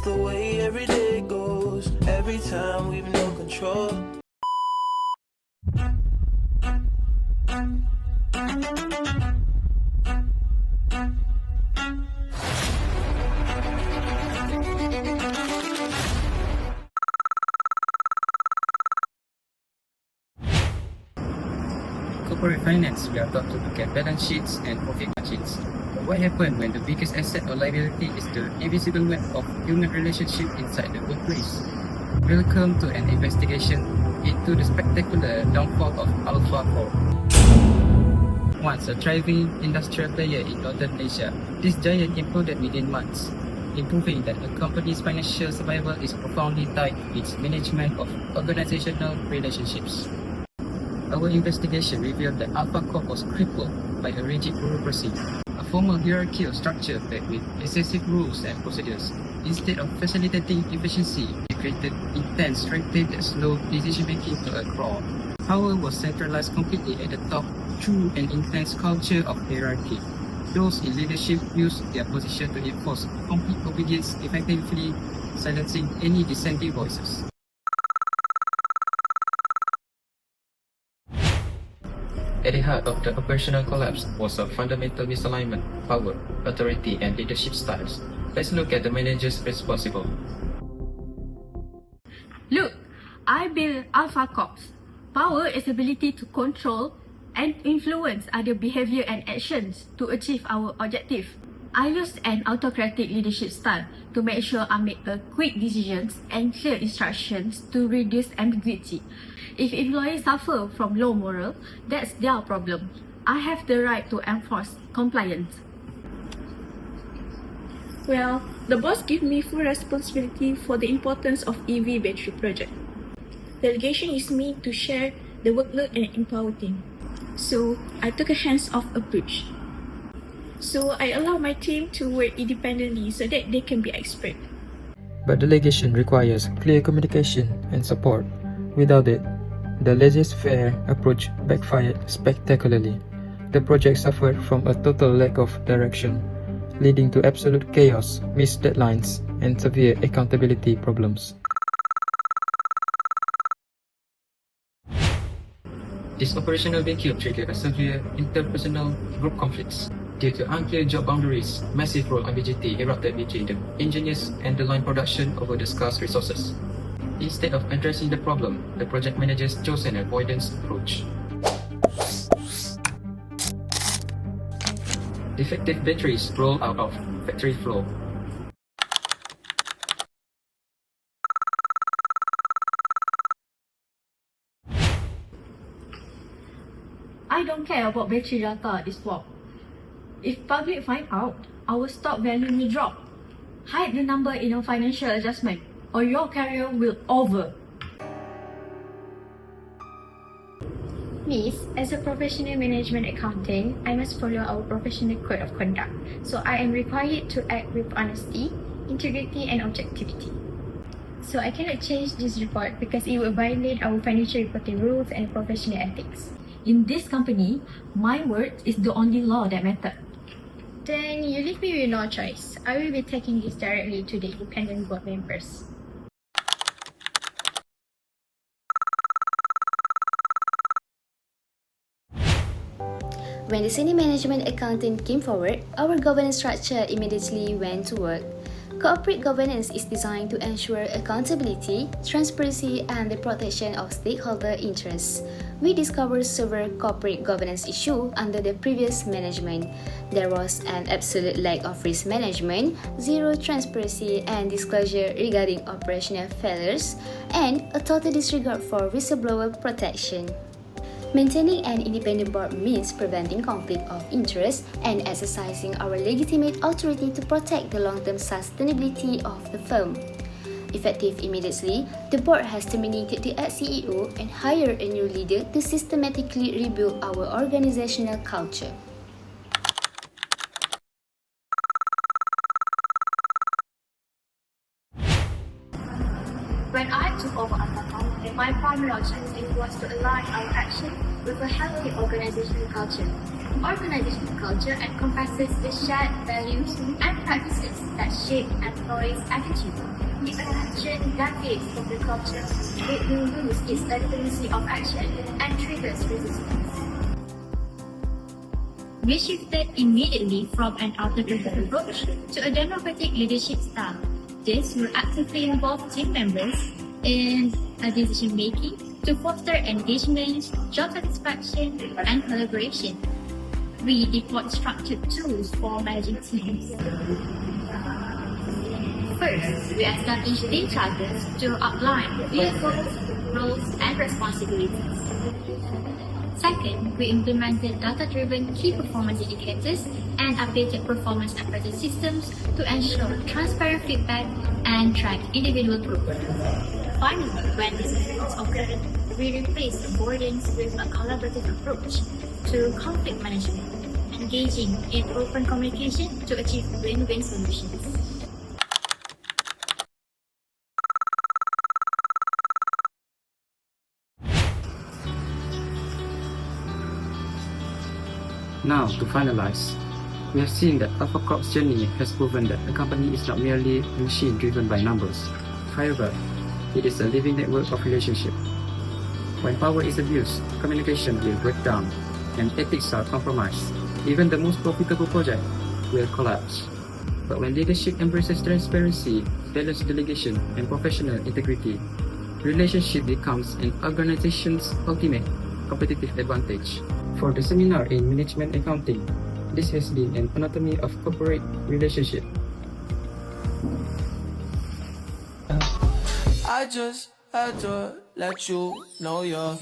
just the way every day goes. Every time we've no control. Corporate finance, we are taught to look at balance sheets and profit margins. But what happens when the biggest asset or liability is the invisible web of human relationship inside the workplace? Welcome to an investigation into the spectacular downfall of Alpha Corp. Once a thriving industrial player in Northern Asia, this giant imploded within months, improving that a company's financial survival is profoundly tied to its management of organizational relationships. Our investigation revealed that Alpha Corp was crippled by a rigid bureaucracy, a formal hierarchical structure backed with excessive rules and procedures. Instead of facilitating efficiency, it created intense red tape that slowed decision-making to a crawl. Power was centralized completely at the top through an intense culture of hierarchy. Those in leadership used their position to enforce complete obedience, effectively silencing any dissenting voices. At the heart of the operational collapse was a fundamental misalignment of power, authority, and leadership styles. Let's look at the managers responsible. Look, I built Alpha Corps. Power is ability to control and influence other behavior and actions to achieve our objective. I used an autocratic leadership style to make sure I make quick decisions and clear instructions to reduce ambiguity. If employees suffer from low morale, that's their problem. I have the right to enforce compliance. Well, the boss gave me full responsibility for the importance of EV battery project. Delegation is made to share the workload and empower team. So I took a hands-off approach. So I allow my team to work independently so that they can be expert. But delegation requires clear communication and support. Without it, the laissez-faire approach backfired spectacularly. The project suffered from a total lack of direction, leading to absolute chaos, missed deadlines, and severe accountability problems. This operational vacuum triggered a severe interpersonal group conflicts. Due to unclear job boundaries, massive role ambiguity erupted between the engineers and the line production over the scarce resources. Instead of addressing the problem, the project managers chose an avoidance approach. Defective batteries rolled out of factory floor. I don't care about battery data at this swap. If public find out, our stock value will drop. Hide the number in a financial adjustment, or your career will over. Miss, as a professional management accountant, I must follow our professional code of conduct. So I am required to act with honesty, integrity, and objectivity. So I cannot change this report because it will violate our financial reporting rules and professional ethics. In this company, my word is the only law that matters. Then you leave me with no choice. I will be taking this directly to the independent board members. When the senior management accountant came forward, our governance structure immediately went to work. Corporate governance is designed to ensure accountability, transparency, and the protection of stakeholder interests. We discovered several corporate governance issues under the previous management. There was an absolute lack of risk management, zero transparency and disclosure regarding operational failures, and a total disregard for whistleblower protection. Maintaining an independent board means preventing conflict of interest and exercising our legitimate authority to protect the long-term sustainability of the firm. Effective immediately, the board has terminated the ex-CEO and hired a new leader to systematically rebuild our organizational culture. When I took over my primary objective was to align our action with a healthy organizational culture. Organizational culture encompasses the shared values and practices that shape employees' attitude. If an action deviates from the culture, it will lose its legitimacy of action and triggers resistance. We shifted immediately from an autocratic approach to a democratic leadership style. This will actively involve team members in decision-making to foster engagement, job satisfaction, and collaboration. We deployed structured tools for managing teams. First, we established team charters to outline clear goals, roles, and responsibilities. Second, we implemented data-driven key performance indicators and updated performance appraisal systems to ensure transparent feedback and track individual progress. Finally, when disagreements occurred, we replaced avoidance with a collaborative approach to conflict management, engaging in open communication to achieve win-win solutions. Now, to finalize, we have seen that Alpha Corp's journey has proven that a company is not merely a machine driven by numbers. However, it is a living network of relationships. When power is abused, communication will break down, and ethics are compromised. Even the most profitable project will collapse. But when leadership embraces transparency, balanced delegation, and professional integrity, relationship becomes an organization's ultimate competitive advantage. For the seminar in Management Accounting, this has been an anatomy of corporate relationship. I just had to let you know you're